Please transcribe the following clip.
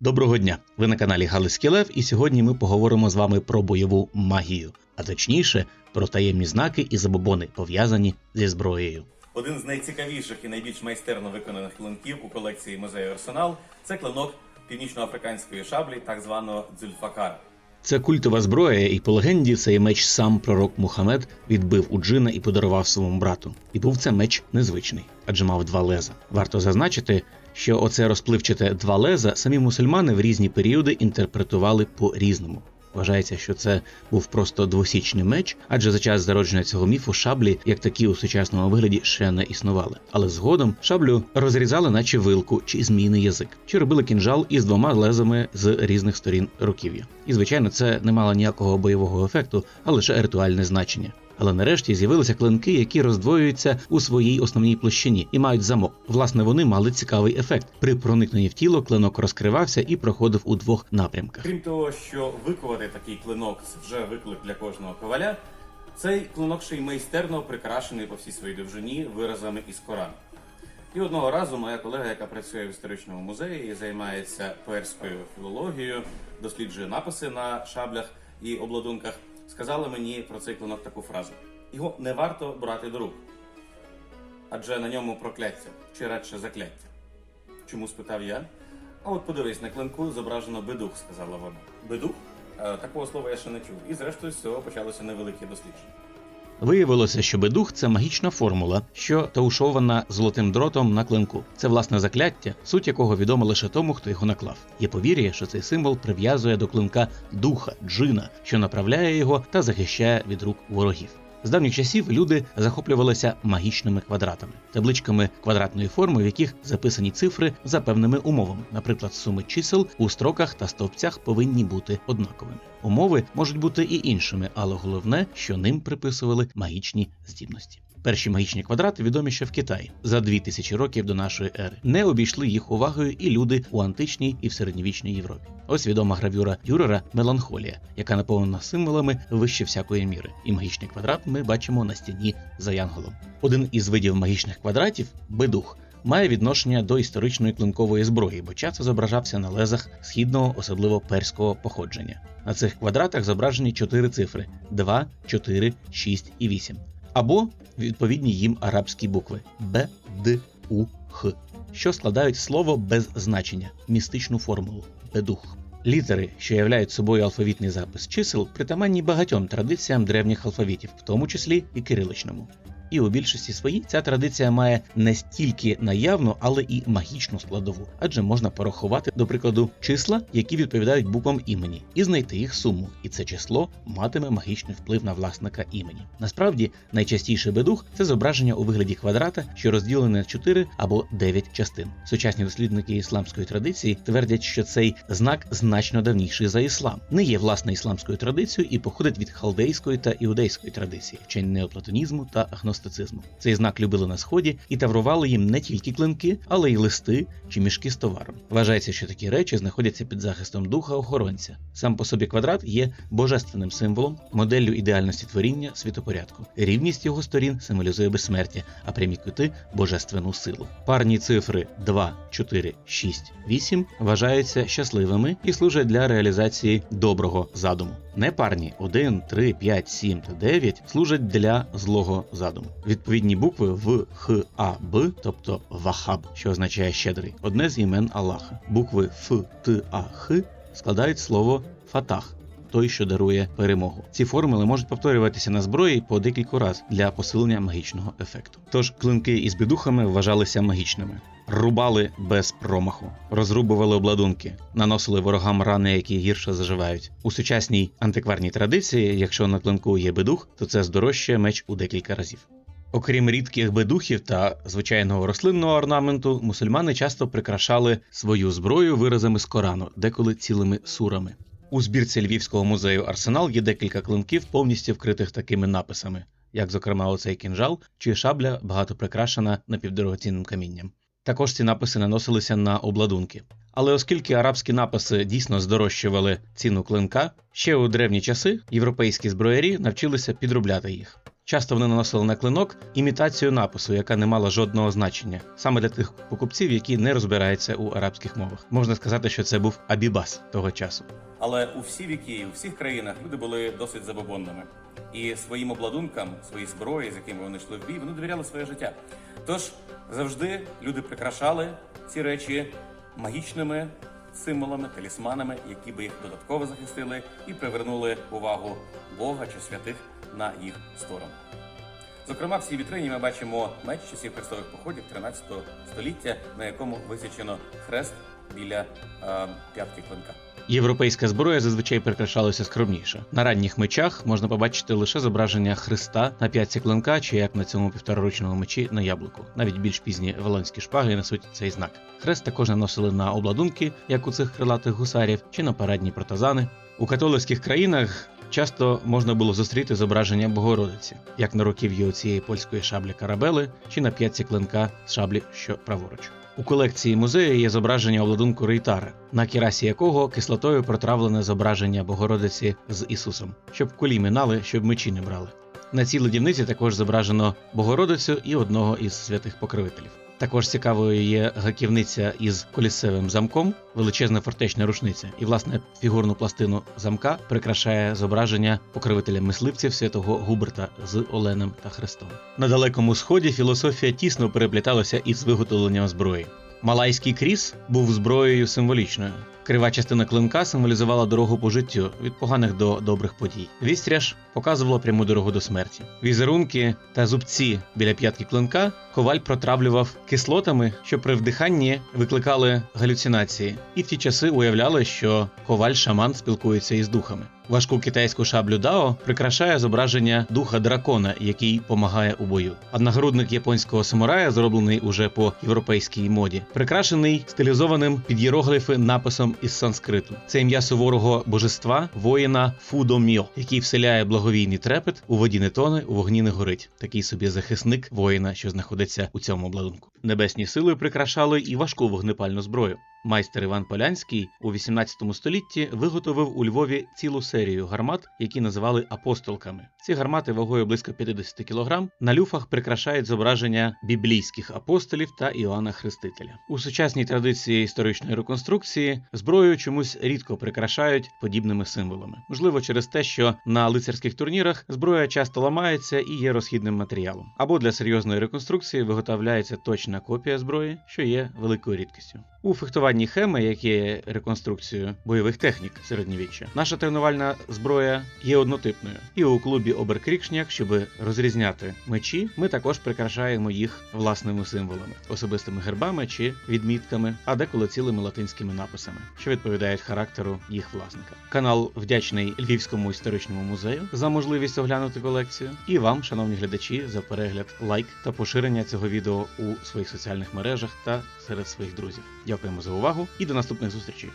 Доброго дня! Ви на каналі Галицький Лев, і сьогодні ми поговоримо з вами про бойову магію, а точніше про таємні знаки і забобони, пов'язані зі зброєю. Один з найцікавіших і найбільш майстерно виконаних клинків у колекції музею Арсенал – це клинок північноафриканської шаблі, так званого дзюльфакара. Це культова зброя, і по легенді цей меч сам пророк Мухаммед відбив у джина і подарував своєму брату. І був це меч незвичний, адже мав два леза. Варто зазначити, що оце розпливчате два леза самі мусульмани в різні періоди інтерпретували по-різному. Вважається, що це був просто двосічний меч, адже за час зародження цього міфу шаблі, як такі у сучасному вигляді, ще не існували. Але згодом шаблю розрізали наче вилку чи змійний язик, чи робили кінжал із двома лезами з різних сторін руків'я. І, звичайно, це не мало ніякого бойового ефекту, а лише ритуальне значення. Але нарешті з'явилися клинки, які роздвоюються у своїй основній площині і мають замок. Власне, вони мали цікавий ефект. При проникненні в тіло клинок розкривався і проходив у двох напрямках. Крім того, що виковати такий клинок – це вже виклик для кожного коваля, цей клинок ще й майстерно прикрашений по всій своїй довжині виразами із Корану. І одного разу моя колега, яка працює в історичному музеї і займається перською філологією, досліджує написи на шаблях і обладунках, сказала мені про цей клинок таку фразу: його не варто брати до рук, адже на ньому прокляття, чи радше закляття. Чому, спитав я? А от подивись, на клинку зображено бедух, сказала вона. Бедух? Такого слова я ще не чув. І зрештою з цього почалося невелике дослідження. Виявилося, що бедух – це магічна формула, що таушована золотим дротом на клинку. Це, власне, закляття, суть якого відома лише тому, хто його наклав. Є повір'я, що цей символ прив'язує до клинка духа, джина, що направляє його та захищає від рук ворогів. З давніх часів люди захоплювалися магічними квадратами, табличками квадратної форми, в яких записані цифри за певними умовами. Наприклад, суми чисел у строках та стовпцях повинні бути однаковими. Умови можуть бути і іншими, але головне, що ним приписували магічні здібності. Перші магічні квадрати відомі ще в Китаї за 2000 років до нашої ери. Не обійшли їх увагою і люди у античній і в середньовічній Європі. Ось відома гравюра Дюрера «Меланхолія», яка наповнена символами вище всякої міри. І магічний квадрат ми бачимо на стіні за янголом. Один із видів магічних квадратів – бедух – має відношення до історичної клинкової зброї, бо часто зображався на лезах східного, особливо перського походження. На цих квадратах зображені 4 цифри – 2, 4, 6 і 8. Або відповідні їм арабські букви Б, Д, У, Х, що складають слово без значення – містичну формулу – бедух. Літери, що являють собою алфавітний запис чисел, притаманні багатьом традиціям древніх алфавітів, в тому числі і кириличному. І у більшості своїй ця традиція має не стільки наявну, але і магічну складову, адже можна порахувати, до прикладу, числа, які відповідають буквам імені, і знайти їх суму, і це число матиме магічний вплив на власника імені. Насправді, найчастіше бедух – це зображення у вигляді квадрата, що розділене на 4 або 9 частин. Сучасні дослідники ісламської традиції твердять, що цей знак значно давніший за іслам, не є власне ісламською традицією і походить від халдейської та іудейської традиції, вчень неоплатонізму та агностицизму. Цей знак любили на Сході і таврували їм не тільки клинки, але й листи чи мішки з товаром. Вважається, що такі речі знаходяться під захистом духа-охоронця. Сам по собі квадрат є божественним символом, моделлю ідеальності творіння, світопорядку. Рівність його сторін символізує безсмертя, а прямі кути – божественну силу. Парні цифри 2, 4, 6, 8 вважаються щасливими і служать для реалізації доброго задуму. Непарні 1, 3, 5, 7 та 9 служать для злого задуму. Відповідні букви В, Х, А, Б, тобто Вахаб, що означає щедрий, одне з імен Аллаха. Букви Ф, Т, А, Х складають слово Фатах, той, що дарує перемогу. Ці формули можуть повторюватися на зброї по декілька разів для посилення магічного ефекту. Тож клинки із бедухами вважалися магічними. Рубали без промаху, розрубували обладунки, наносили ворогам рани, які гірше заживають. У сучасній антикварній традиції, якщо на клинку є бедух, то це здорожчає меч у декілька разів. Окрім рідких бедухів та звичайного рослинного орнаменту, мусульмани часто прикрашали свою зброю виразами з Корану, деколи цілими сурами. У збірці Львівського музею Арсенал є декілька клинків, повністю вкритих такими написами, як, зокрема, оцей кінжал, чи шабля багато прикрашена напівдорогоцінним камінням. Також ці написи наносилися на обладунки. Але оскільки арабські написи дійсно здорожчували ціну клинка, ще у древні часи європейські зброярі навчилися підробляти їх. Часто вони наносили на клинок імітацію напису, яка не мала жодного значення, саме для тих покупців, які не розбираються у арабських мовах. Можна сказати, що це був абібас того часу. Але у всі віки, у всіх країнах люди були досить забобонними. І своїм обладункам, своїй зброї, з якими вони йшли в бій, вони довіряли своє життя. Тож завжди люди прикрашали ці речі магічними символами, талісманами, які би їх додатково захистили і привернули увагу Бога чи святих на їх сторону. Зокрема, в цій вітрині ми бачимо меч часів хрестових походів 13 століття, на якому висічено хрест біля п'ятки клинка. Європейська зброя зазвичай прикрашалася скромніше. На ранніх мечах можна побачити лише зображення хреста на п'ятці клинка, чи як на цьому півтораручному мечі на яблуку. Навіть більш пізні валонські шпаги несуть цей знак. Хрест також наносили на обладунки, як у цих крилатих гусарів, чи на парадні протазани. У католицьких країнах часто можна було зустріти зображення Богородиці, як на руків'ї у цієї польської шаблі Карабели, чи на п'ятці клинка з шаблі, що праворуч. У колекції музею є зображення обладунку Рейтара, на кірасі якого кислотою протравлене зображення Богородиці з Ісусом, щоб кулі минали, щоб мечі не брали. На цій ледівниці також зображено Богородицю і одного із святих покровителів. Також цікавою є гаківниця із колісевим замком, величезна фортечна рушниця. І, власне, фігурну пластину замка прикрашає зображення покровителя мисливців святого Губерта з Оленем та Хрестом. На Далекому Сході філософія тісно перепліталася із виготовленням зброї. Малайський кріс був зброєю символічною. Крива частина клинка символізувала дорогу по життю від поганих до добрих подій. Вістряж показувала пряму дорогу до смерті. Візерунки та зубці біля п'ятки клинка коваль протравлював кислотами, що при вдиханні викликали галюцинації. І в ті часи уявляли, що коваль-шаман спілкується із духами. Важку китайську шаблю дао прикрашає зображення духа дракона, який помагає у бою. А нагрудник японського самурая, зроблений уже по європейській моді, прикрашений стилізованим під іерогліфи написом із санскриту. Це ім'я суворого божества, воїна Фудомьо, який вселяє благовійний трепет, у воді не тоне, у вогні не горить. Такий собі захисник воїна, що знаходиться у цьому обладунку. Небесні сили прикрашали і важку вогнепальну зброю. Майстер Іван Полянський у 18 столітті виготовив у Львові цілу серію гармат, які називали апостолками. Ці гармати вагою близько 50 кг на люфах прикрашають зображення біблійських апостолів та Іоанна Хрестителя. У сучасній традиції історичної реконструкції зброю чомусь рідко прикрашають подібними символами. Можливо, через те, що на лицарських турнірах зброя часто ламається і є розхідним матеріалом. Або для серйозної реконструкції виготовляється точна копія зброї, що є великою рідкістю. У фехтуванні хеми, як є реконструкцією бойових технік середньовіччя, наша тренувальна зброя є однотипною. І у клубі Оберкрікшняк, щоб розрізняти мечі, ми також прикрашаємо їх власними символами, особистими гербами чи відмітками, а деколи цілими латинськими написами, що відповідають характеру їх власника. Канал вдячний Львівському історичному музею за можливість оглянути колекцію, і вам, шановні глядачі, за перегляд, лайк та поширення цього відео у своїх соціальних мережах та серед своїх друзів. Дякуємо за увагу і до наступних зустрічей!